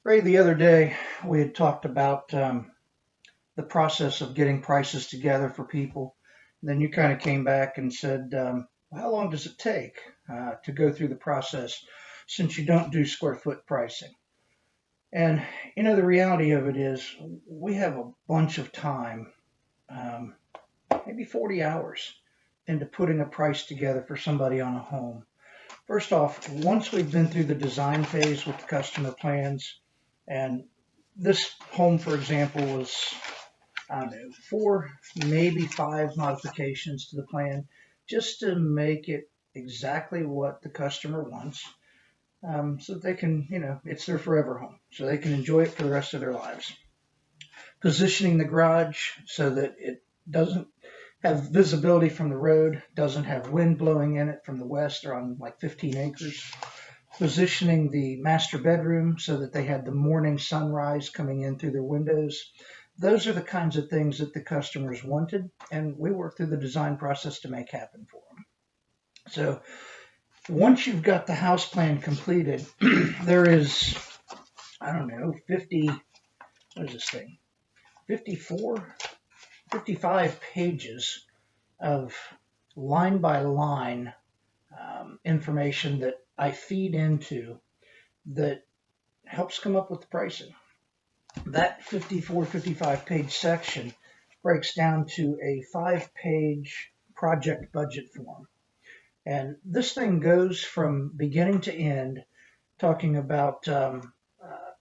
Ray, the other day we had talked about the process of getting prices together for people. And then you kind of came back and said, well, how long does it take to go through the process since you don't do square foot pricing? And the reality of it is we have a bunch of time, um, maybe 40 hours into putting a price together for somebody on a home. First off, once we've been through the design phase with the customer plans, and this home, for example, was, I don't know, four, maybe five modifications to the plan just to make it exactly what the customer wants, so that they can, it's their forever home, so they can enjoy it for the rest of their lives. Positioning the garage so that it doesn't have visibility from the road, doesn't have wind blowing in it from the west or on like 15 acres. Positioning the master bedroom so that they had the morning sunrise coming in through their windows. Those are the kinds of things that the customers wanted, and we worked through the design process to make happen for them. So once you've got the house plan completed, there is, I don't know, 50, what is this thing? 54, 55 pages of line by line information that I feed into that helps come up with the pricing. That 54, 55 page section breaks down to a 5-page project budget form. And this thing goes from beginning to end, talking about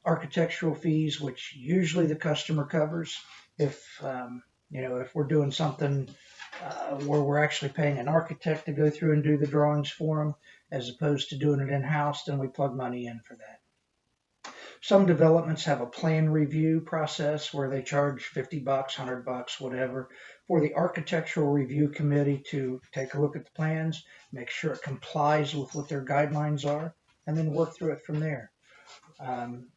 architectural fees, which usually the customer covers. If we're doing something where we're actually paying an architect to go through and do the drawings for them, as opposed to doing it in-house, then we plug money in for that. Some developments have a plan review process where they charge $50, $100, whatever, for the architectural review committee to take a look at the plans, make sure it complies with what their guidelines are, and then work through it from there.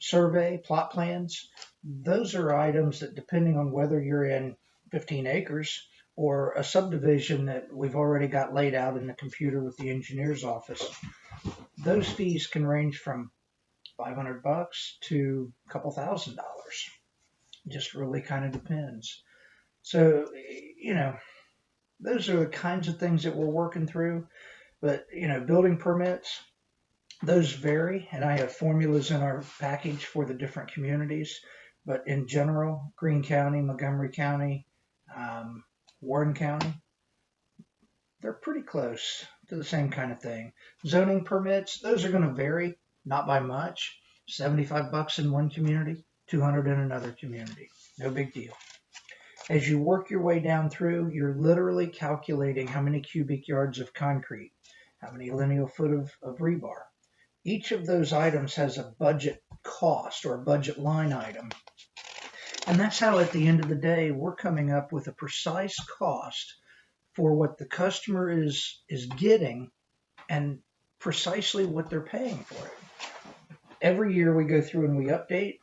Survey, plot plans, those are items that, depending on whether you're in 15 acres or a subdivision that we've already got laid out in the computer with the engineer's office, those fees can range from $500 to a couple $1,000. Just really kind of depends. So, those are the kinds of things that we're working through. But, building permits, those vary, and I have formulas in our package for the different communities. But in general, Greene County, Montgomery County, Warren County, they're pretty close to the same kind of thing. Zoning permits, those are going to vary, not by much. $75 in one community, $200 in another community. No big deal. As you work your way down through, you're literally calculating how many cubic yards of concrete, how many lineal foot of rebar. Each of those items has a budget cost or a budget line item. And that's how, at the end of the day, we're coming up with a precise cost for what the customer is getting and precisely what they're paying for it. Every year we go through and we update,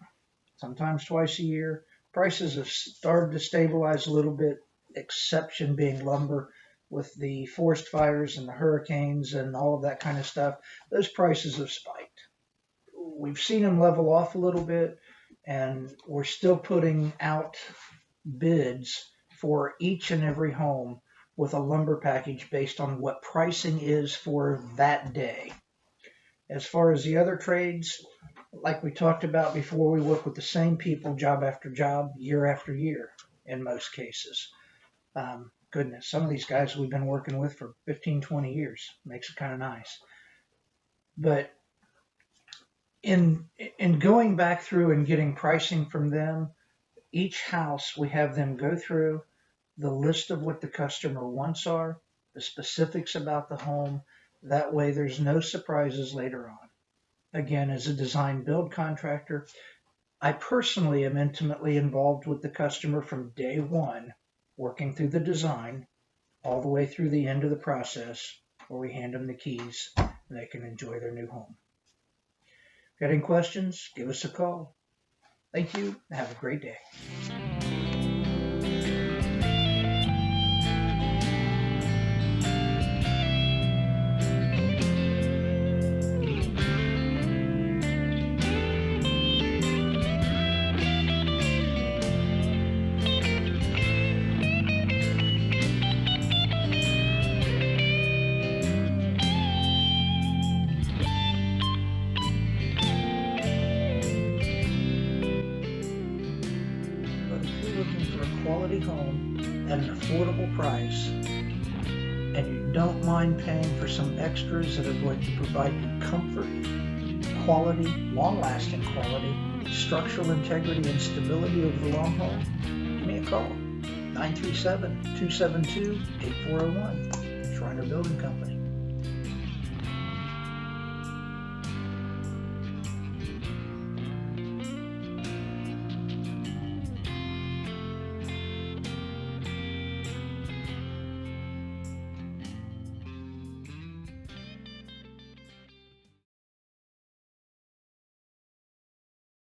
sometimes twice a year. Prices have started to stabilize a little bit, exception being lumber. With the forest fires and the hurricanes and all of that kind of stuff, those prices have spiked. We've seen them level off a little bit, and we're still putting out bids for each and every home with a lumber package based on what pricing is for that day. As far as the other trades, like we talked about before, we work with the same people job after job, year after year in most cases. Goodness, some of these guys we've been working with for 15, 20 years. Makes it kind of nice. But in going back through and getting pricing from them, each house we have them go through the list of what the customer wants are, the specifics about the home. That way there's no surprises later on. Again, as a design build contractor, I personally am intimately involved with the customer from day one, working through the design all the way through the end of the process where we hand them the keys and they can enjoy their new home. Got any questions? Give us a call. Thank you. Have a great day. affordable price, and you don't mind paying for some extras that are going to provide you comfort, quality, long-lasting quality, structural integrity, and stability over the long haul, give me a call. 937-272-8401. Schreiner Building Company.